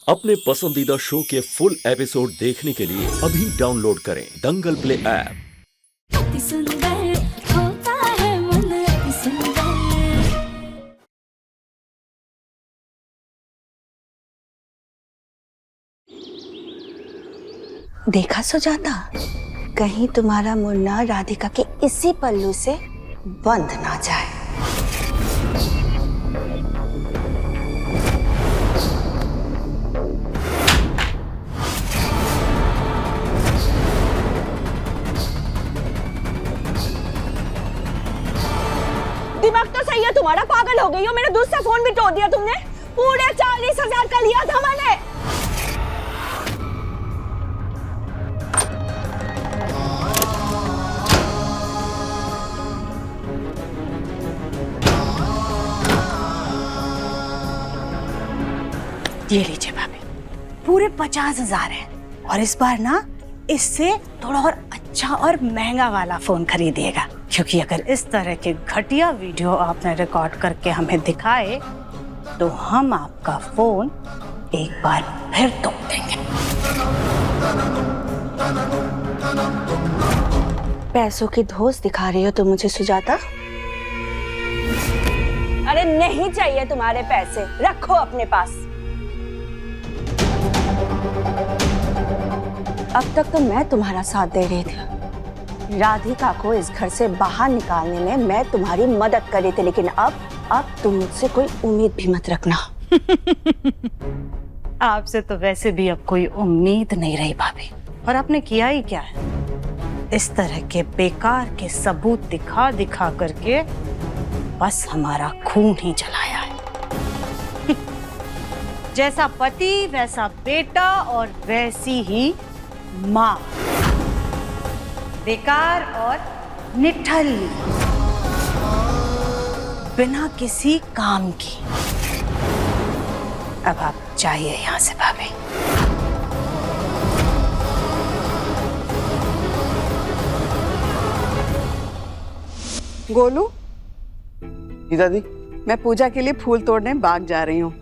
अपने पसंदीदा शो के फुल एपिसोड देखने के लिए अभी डाउनलोड करें दंगल प्ले ऐप। अति सुंदर होता है मन अति सुंदर। देखा सुजाता, कहीं तुम्हारा मुन्ना राधिका के इसी पल्लू से बंद ना जाए। दिमाग तो सही है तुम्हारा, पागल हो गई हो। मेरा दूसरा फोन भी तोड़ दिया तुमने। पूरे 40,000 का लिया था मैंने। ये लीजिए भाभी, पूरे 50,000 है। और इस बार ना इससे थोड़ा और अच्छा और महंगा वाला फोन खरीदिएगा, क्योंकि अगर इस तरह के घटिया वीडियो आपने रिकॉर्ड करके हमें दिखाए तो हम आपका फोन एक बार फिर तोड़ देंगे। पैसों की धौंस दिखा रही हो तो मुझे सुजाता। अरे नहीं चाहिए तुम्हारे पैसे, रखो अपने पास। अब तक तो मैं तुम्हारा साथ दे रही थी, राधिका को इस घर से बाहर निकालने में मैं तुम्हारी मदद कर रही थी, लेकिन अब तुम मुझसे कोई उम्मीद भी मत रखना। आपसे तो वैसे भी अब कोई उम्मीद नहीं रही भाभी। और आपने किया ही क्या है, इस तरह के बेकार के सबूत दिखा दिखा करके बस हमारा खून ही जलाया है। जैसा पति वैसा बेटा और वैसी ही माँ, बेकार और निठल्ली, बिना किसी काम की। अब आप जाइए यहाँ से भाभी। गोलू, जी दादी। मैं पूजा के लिए फूल तोड़ने बाग जा रही हूँ।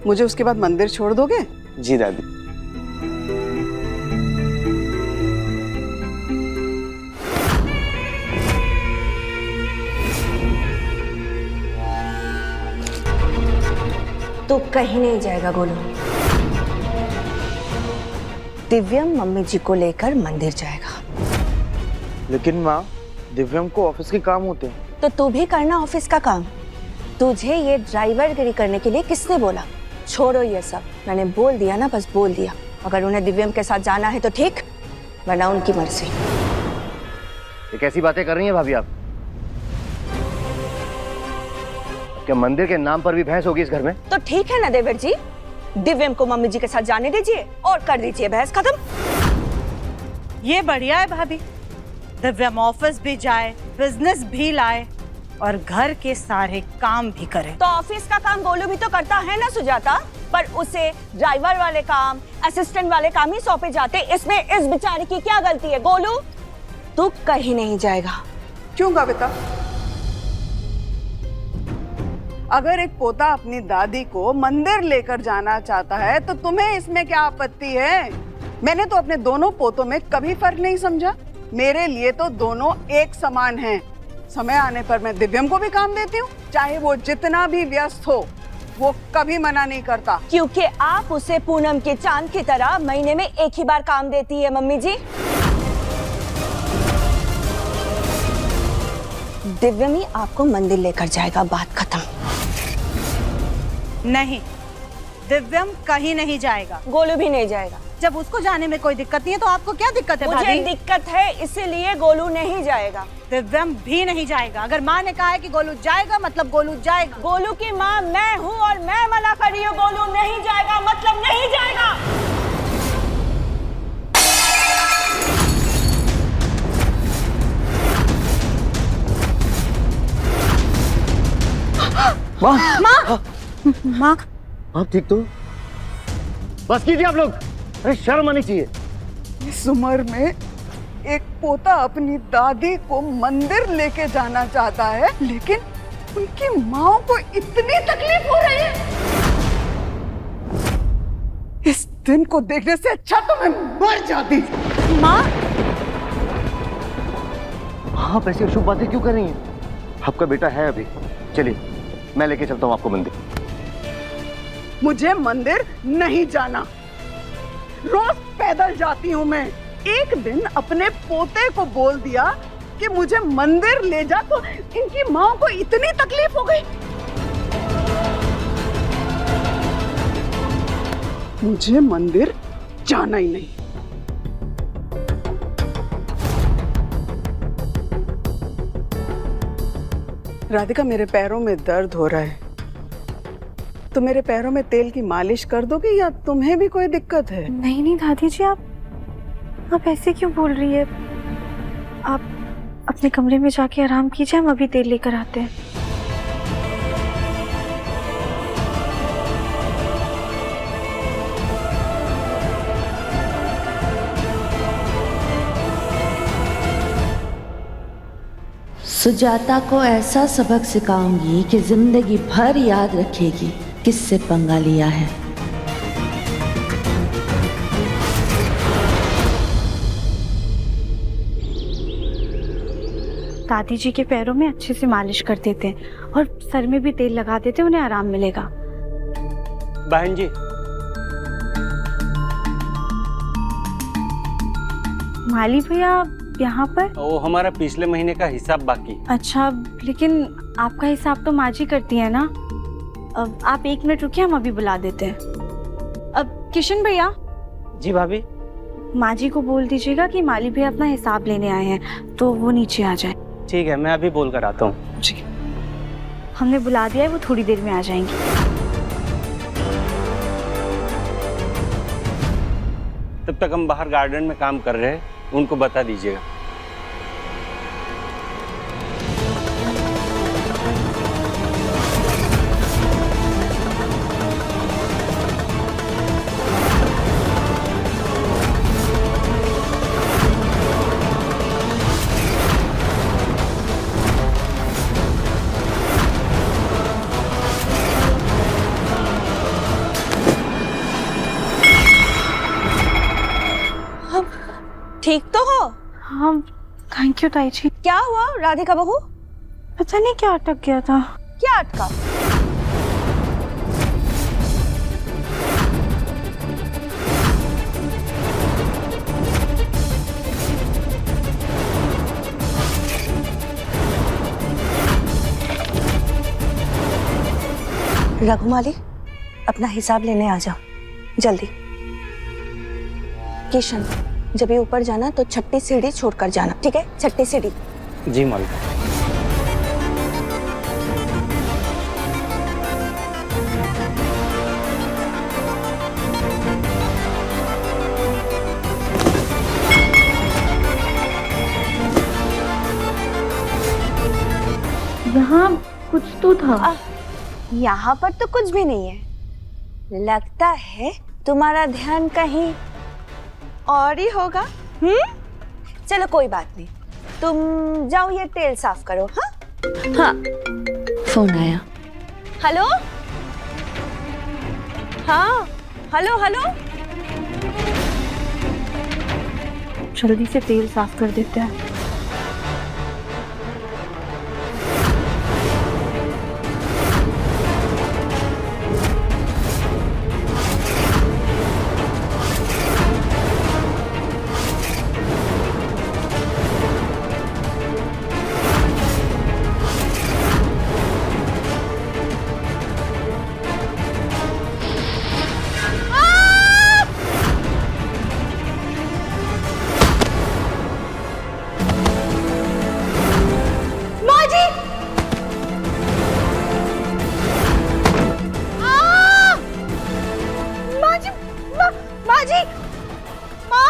मुझे उसके बाद मंदिर छोड़ दोगे? जी दादी। तो कहीं नहीं जाएगा गोलू। दिव्यम मम्मी जी को लेकर मंदिर जाएगा। लेकिन माँ, दिव्यम को ऑफिस के काम होते हैं। तो तू भी करना ऑफिस का काम। तुझे ये ड्राइवरगिरी करने के लिए किसने बोला? छोड़ो ये सब, मैंने बोल दिया ना, बस बोल दिया। अगर उन्हें दिव्यम के साथ जाना है तो ठीक, वरना उनकी मर्जी। ये कैसी बातें कर रही हैं भाभी आप? क्या मंदिर के नाम पर भी भैंस होगी इस घर में? तो ठीक है ना देवर जी, दिव्यम को मम्मी जी के साथ जाने दीजिए और कर दीजिए बहस खत्म। ये बढ़िया है भाभी, दिव्यम ऑफिस भी जाए, बिजनेस भी लाए और घर के सारे काम भी करे। तो ऑफिस का काम गोलू भी तो करता है ना सुजाता, पर उसे ड्राइवर वाले काम, असिस्टेंट वाले काम ही सौंपे जाते। इसमें इस बेचारे की क्या गलती है? गोलू तू कहीं नहीं जाएगा। क्यों कविता? अगर एक पोता अपनी दादी को मंदिर लेकर जाना चाहता है तो तुम्हें इसमें क्या आपत्ति है? मैंने तो अपने दोनों पोतों में कभी फर्क नहीं समझा। मेरे लिए तो दोनों एक समान हैं। समय आने पर मैं दिव्यम को भी काम देती हूँ, चाहे वो जितना भी व्यस्त हो, वो कभी मना नहीं करता। क्योंकि आप उसे पूनम के चांद की तरह महीने में एक ही बार काम देती है मम्मी जी। दिव्यम ही आपको मंदिर लेकर जाएगा, बात खत्म। नहीं, दिव्यम कहीं नहीं जाएगा। गोलू भी नहीं जाएगा। जब उसको जाने में कोई दिक्कत नहीं है तो आपको क्या दिक्कत है? मुझे भाभी? दिक्कत है, इसीलिए गोलू नहीं जाएगा। दिव्यम भी नहीं जाएगा। अगर माँ ने कहा है कि गोलू जाएगा मतलब गोलू जाएगा। गोलू की माँ मैं हूँ और मैं मना कर रही हूँ। गोलू नहीं जाएगा मतलब नहीं जाएगा। माँ, माँ, माँ, आप ठीक तो? बस कीजिए आप लोग। अरे शर्म आनी चाहिए। इस उम्र में एक पोता अपनी दादी को मंदिर लेके जाना चाहता है, लेकिन उनकी माँ को इतनी तकलीफ हो रही है। इस दिन को देखने से अच्छा तो मैं मर जाती। माँ, आप ऐसी अशुभ बातें क्यों कर रही हैं? आपका बेटा है अभी। चलिए मैं लेके चलता हूँ आपको मंदिर। मुझे मंदिर नहीं जाना। रोज पैदल जाती हूँ मैं। एक दिन अपने पोते को बोल दिया कि मुझे मंदिर ले जा, तो इनकी माँ को इतनी तकलीफ हो गई। मुझे मंदिर जाना ही नहीं। राधिका, मेरे पैरों में दर्द हो रहा है, तो मेरे पैरों में तेल की मालिश कर दोगी या तुम्हें भी कोई दिक्कत है? नहीं नहीं दादी जी, आप ऐसे क्यों बोल रही है? आप अपने कमरे में जाके आराम कीजिए, हम अभी तेल लेकर आते हैं। सुजाता को ऐसा सबक सिखाऊंगी कि जिंदगी भर याद रखेगी किससे पंगा लिया है। दादी जी के पैरों में अच्छे से मालिश कर देते हैं और सर में भी तेल लगा देते हैं, उन्हें आराम मिलेगा। बहन जी, माली भैया यहाँ पर? वो हमारा पिछले महीने का हिसाब बाकी। अच्छा, लेकिन आपका हिसाब तो माँ जी करती है ना। अब आप 1 मिनट रुकिए, हम अभी बुला देते हैं। अब किशन भैया। जी भाभी। माँ जी को बोल दीजिएगा कि माली भैया अपना हिसाब लेने आए हैं, तो वो नीचे आ जाए। ठीक है, मैं अभी बोल कर आता हूँ। जी, हमने बुला दिया है, वो थोड़ी देर में आ जाएंगी। तब तक हम बाहर गार्डन में काम कर रहे हैं, उनको बता दीजिएगा। ठीक तो हो? हाँ, थैंक यू ताई जी। क्या हुआ राधिका बहू? पता नहीं क्या अटक गया था। क्या अटका? रघुमाली, अपना हिसाब लेने आ जाओ जल्दी। किशन, जब ये ऊपर जाना तो 6ठी सीढ़ी छोड़कर जाना, ठीक है? 6ठी सीढ़ी। जी मालिक। यहाँ कुछ तो था। यहाँ पर तो कुछ भी नहीं है। लगता है तुम्हारा ध्यान कहीं और ही होगा। चलो कोई बात नहीं, तुम जाओ ये तेल साफ करो। हाँ हाँ, फोन आया। हेलो, हाँ हेलो हेलो। जल्दी से तेल साफ कर देते हैं।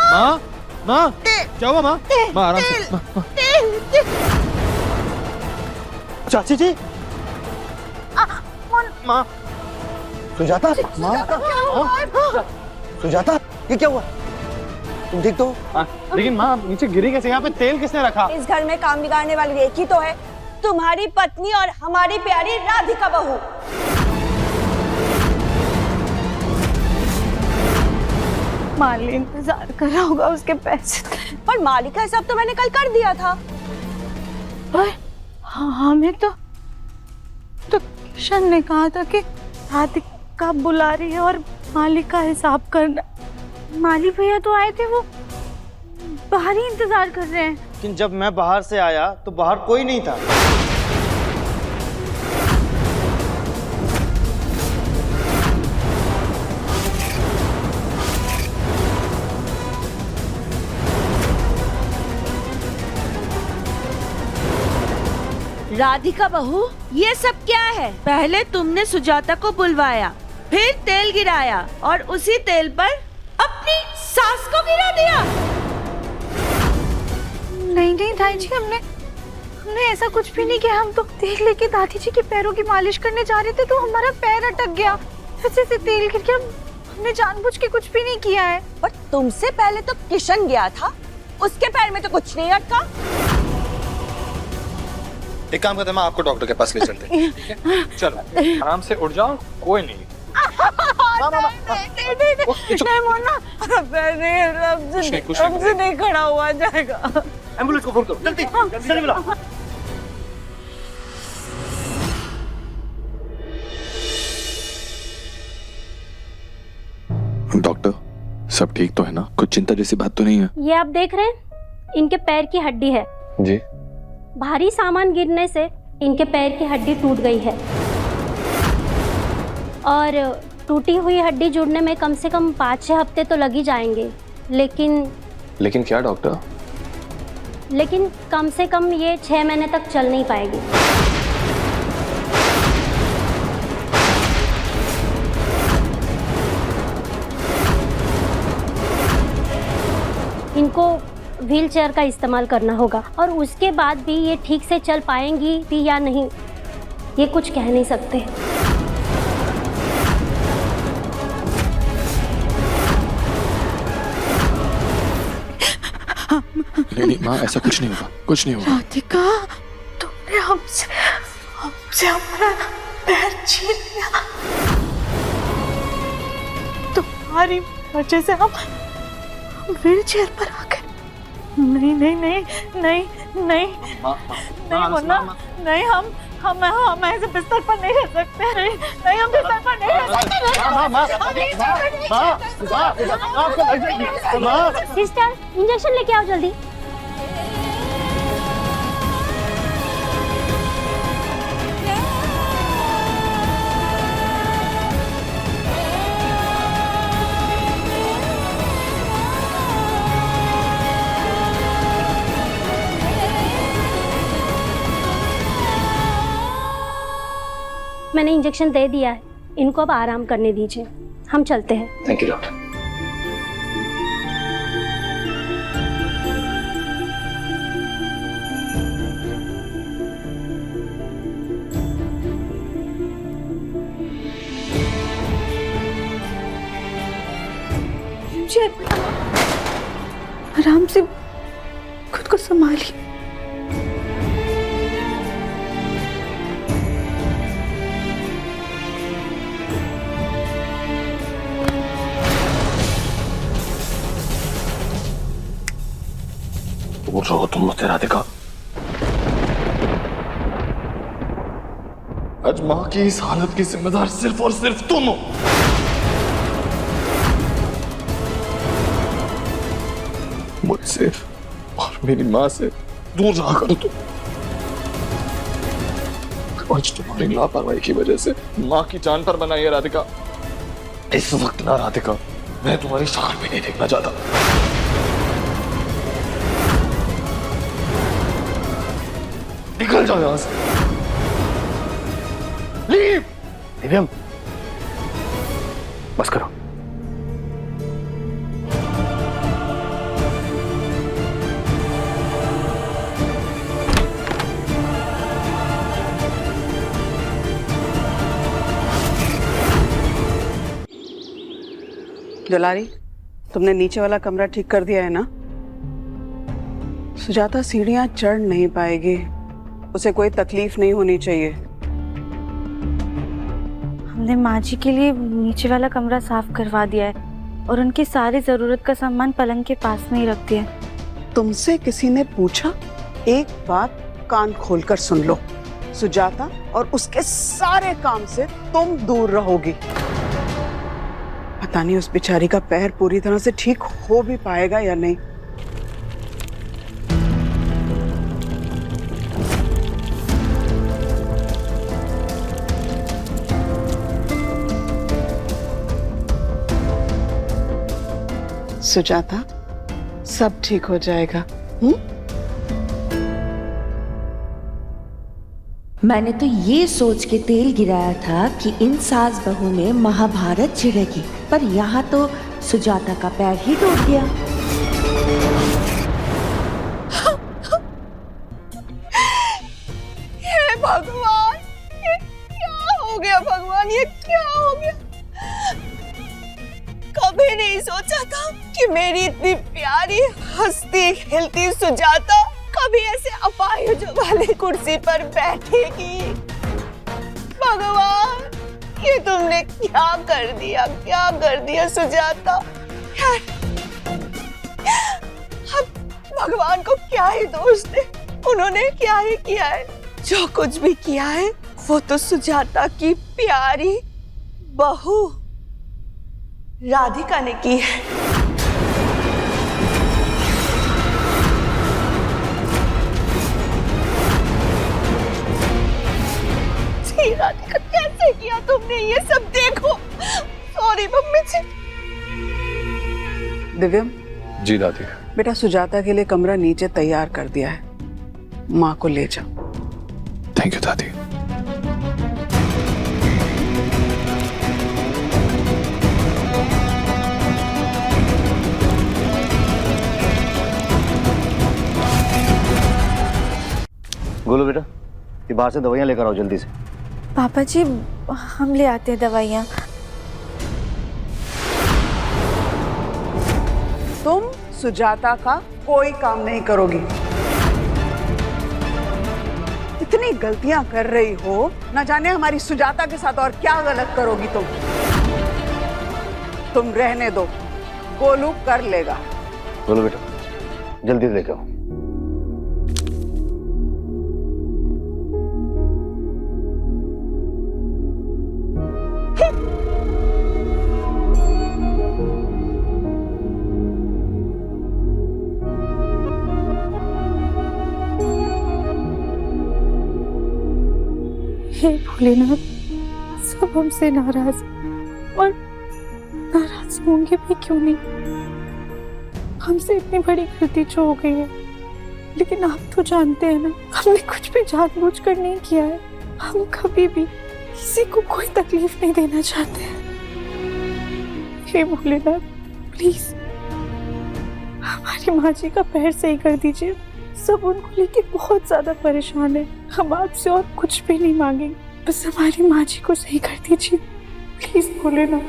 माँ, माँ, क्या हुआ माँ? माँ आराम से। चाची जी, माँ, सुजाता, माँ, सुजाता, ये क्या हुआ? तुम ठीक तो हो? लेकिन माँ नीचे गिरी कैसे? यहाँ पे तेल किसने रखा? इस घर में काम बिगाड़ने वाली एक ही तो है, तुम्हारी पत्नी और हमारी प्यारी राधिका बहू। माली इंतजार कर रहा होगा उसके पैसे। पर मालिक का हिसाब तो मैंने कल कर दिया था। पर हमें तो किशन ने कहा था कि राधिका बुला रही है और मालिक का हिसाब करना। माली भैया तो आए थे, वो बाहर ही इंतजार कर रहे हैं। लेकिन जब मैं बाहर से आया तो बाहर कोई नहीं था। राधिका बहू, ये सब क्या है? पहले तुमने सुजाता को बुलवाया, फिर तेल गिराया और उसी तेल पर अपनी सास को गिरा दिया। नहीं ताई जी, हमने ऐसा कुछ भी नहीं किया। हम तो तेल लेके दादी जी के पैरों की मालिश करने जा रहे थे तो हमारा पैर अटक गया, फिर से तेल गिर गया। हमने जानबूझ के कुछ भी नहीं किया है। पर तुमसे पहले तो किशन गया था, उसके पैर में तो कुछ नहीं अटका। एक काम करते हैं, मैं आपको डॉक्टर के पास ले चलते हैं। ठीक है? चलो आराम से उठ जाओ, कोई नहीं। नहीं मोना, हमसे नहीं खड़ा हुआ जाएगा। एम्बुलेंस को फोन करो जल्दी, जल्दी बुलाओ। डॉक्टर, सब ठीक तो है ना? कुछ चिंता जैसी बात तो नहीं है? ये आप देख रहे हैं, इनके पैर की हड्डी है। जी। भारी सामान गिरने से इनके पैर की हड्डी टूट गई है और टूटी हुई हड्डी जुड़ने में कम से कम 5-6 हफ्ते तो लग ही जाएंगे। लेकिन क्या डॉक्टर? लेकिन कम से कम ये 6 महीने तक चल नहीं पाएगी। इनको व्हीलचेयर का इस्तेमाल करना होगा और उसके बाद भी ये ठीक से चल पाएंगी भी या नहीं, ये कुछ कह नहीं सकते। नहीं माँ, ऐसा कुछ नहीं होगा, कुछ नहीं होगा। राधिका, तुमने हमसे हमारा पैर छीन लिया। तुम्हारी वजह से हम व्हीलचेयर पर आ गए। नहीं मुन्ना, नहीं, हम ऐसे बिस्तर पर नहीं रह सकते। नहीं हम बिस्तर पर नहीं रह सकते। सिस्टर, इंजेक्शन लेके आओ जल्दी। मैंने इंजेक्शन दे दिया है, इनको अब आराम करने दीजिए, हम चलते हैं। Thank you doctor. आराम से खुद को संभालिए। उठ रहो तुम मुझसे राधिका। आज माँ की इस हालत की जिम्मेदार सिर्फ और सिर्फ तुम हो। मुझसे और मेरी माँ से दूर रहा करो तुम। आज तुम्हारी लापरवाही की वजह से माँ की जान पर बनाई है राधिका। इस वक्त ना राधिका, मैं तुम्हारी शक्ल भी नहीं देखना चाहता। निकल जाओ यहां से। लीव। दिव्यम, बस करो। दुलारी, तुमने नीचे वाला कमरा ठीक कर दिया है ना? सुजाता सीढ़ियां चढ़ नहीं पाएगी, उसे कोई तकलीफ नहीं होनी चाहिए। हमने माँ जी के लिए नीचे वाला कमरा साफ करवा दिया है, और उनकी सारी जरूरत का सामान पलंग के पास में ही रख दिया। तुमसे किसी ने पूछा? एक बात कान खोलकर सुन लो, सुजाता और उसके सारे काम से तुम दूर रहोगी। पता नहीं उस बेचारी का पैर पूरी तरह से ठीक हो भी पाएगा या नहीं। सुजाता, सब ठीक हो जाएगा। मैंने तो ये सोच के तेल गिराया था कि इन सास बहू में महाभारत छिड़ेगी, पर यहाँ तो सुजाता का पैर ही टूट गया। हे भगवान, ये क्या हो गया भगवान, ये क्या हो गया? कभी नहीं सोचा था कि मेरी इतनी प्यारी हंसती खिलती सुजाता कभी ऐसे अपाहिज वाली कुर्सी पर बैठेगी। भगवान, ये तुमने क्या कर दिया सुजाता। यार, अब भगवान को क्या ही दोष दे, उन्होंने क्या ही किया है। जो कुछ भी किया है वो तो सुजाता की प्यारी बहू राधिका ने की है। राधिका, कैसे किया तुमने ये सब? देखो, सॉरी मम्मी जी। दिव्यम जी दादी। बेटा, सुजाता के लिए कमरा नीचे तैयार कर दिया है, माँ को ले जाओ। थैंक यू दादी। गोलू बेटा, ये बाहर से दवाइयाँ लेकर आओ जल्दी से। पापा जी, हम ले आते हैं दवाइयाँ। तुम सुजाता का कोई काम नहीं करोगी। इतनी गलतियां कर रही हो, न जाने हमारी सुजाता के साथ और क्या गलत करोगी तुम। तुम रहने दो, गोलू कर लेगा। गोलू बेटा, जल्दी लेकर आओ। हे भोलेनाथ, सब हमसे नाराज और नाराज होंगे भी क्यों नहीं। हमसे इतनी बड़ी गलती जो हो गई है, लेकिन आप तो जानते हैं ना, हमने कुछ भी जानबूझकर नहीं किया है। हम कभी भी किसी को कोई तकलीफ नहीं देना चाहते हैं। हे भोलेनाथ, प्लीज हमारी माँ जी का पैर सही कर दीजिए। सब उनको लेके बहुत ज्यादा परेशान है। हम आपसे और कुछ भी नहीं मांगेंगे, बस हमारी माँ जी को सही कर दीजिए, प्लीज भोलेनाथ।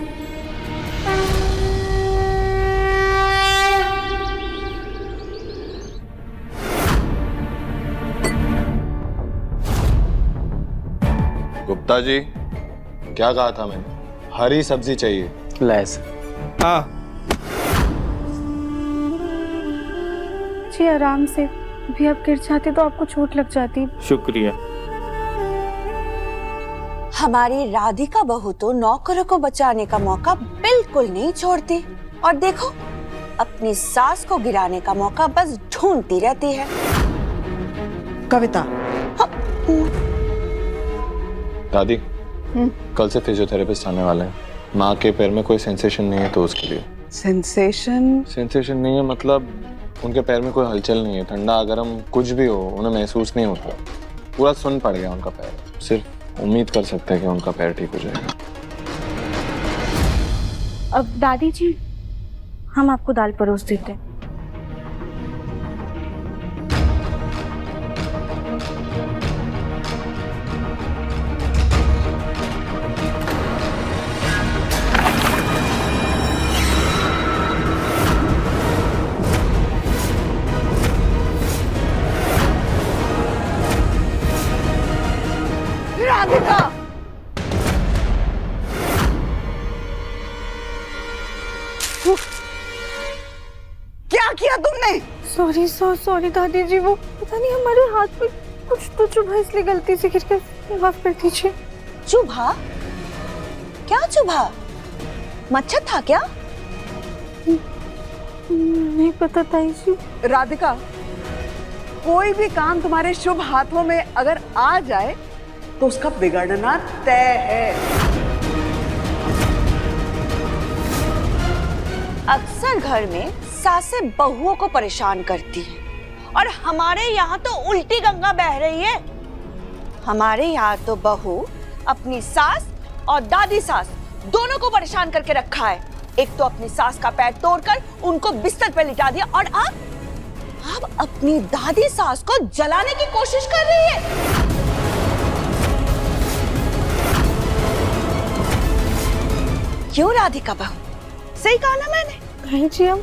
गुप्ता जी, क्या कहा था मैंने? हरी सब्जी चाहिए। लैस। हाँ। जी आराम से, भी आप गिर जाते तो आपको चोट लग जाती। शुक्रिया। हमारी राधिका बहू तो नौकरों को बचाने का मौका बिल्कुल नहीं छोड़ती, और देखो अपनी सास को गिराने का मौका बस ढूंढती रहती है। कविता, दादी, कल से फिजियोथेरेपिस्ट आने वाले हैं। माँ के पैर में कोई सेंसेशन नहीं है, तो उसके लिए। सेंसेशन नहीं है मतलब उनके पैर में कोई हलचल नहीं है। ठंडा गर्म कुछ भी हो, उन्हें महसूस नहीं होता। पूरा सुन्न पड़ गया उनका पैर। सिर्फ उम्मीद कर सकते हैं कि उनका पैर ठीक हो जाएगा। अब दादी जी, हम आपको दाल परोस देते हैं। क्या किया तुमने? सॉरी दादी जी, वो पता नहीं हमारे हाथ में कुछ तो चुभा, इसलिए गलती से गिर के माफ कर दीजिए। चुभा? क्या चुभा? मच्छर था क्या? नहीं पता ताई जी। राधिका, कोई भी काम तुम्हारे शुभ हाथों में अगर आ जाए तो उसका बिगड़ना तय है। अक्सर घर में सासें बहुओं को परेशान करती हैं और हमारे यहाँ तो उल्टी गंगा बह रही है। हमारे यहाँ तो बहू अपनी सास और दादी सास दोनों को परेशान करके रखा है। एक तो अपनी सास का पैर तोड़कर उनको बिस्तर पर लिटा दिया और अब अपनी दादी सास को जलाने की कोशिश कर रही है। क्यों राधिका बहू, सही कहा ना मैंने? ताई जी हम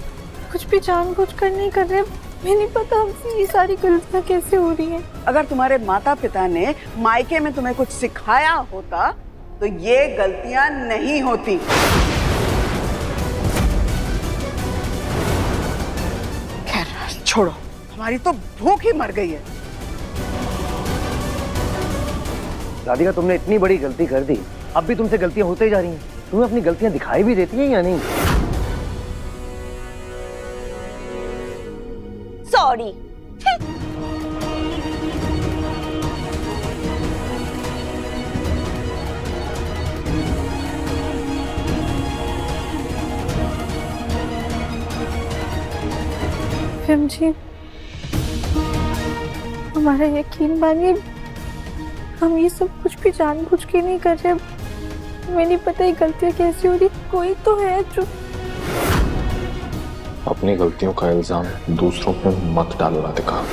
कुछ भी जानबूझ कर नहीं कर रहे। मैं नहीं पता हमसे ये सारी गलतियां कैसे हो रही हैं। अगर तुम्हारे माता पिता ने मायके में तुम्हें कुछ सिखाया होता तो ये गलतियां नहीं होती। खैर छोड़ो, हमारी तो भूख ही मर गई है। राधिका, तुमने इतनी बड़ी गलती कर दी, अब भी तुमसे गलतियां होते जा रही हैं। तुम्हें अपनी गलतियां दिखाई भी देती हैं या नहीं? सॉरी। जी हमारा यकीन मानिए, हम ये सब कुछ भी जानबूझ के नहीं कर रहे। हमें नहीं पता ये गलतियां कैसी हो रही। कोई तो है जो अपनी गलतियों का इल्जाम दूसरों पे मत डालो राधिका।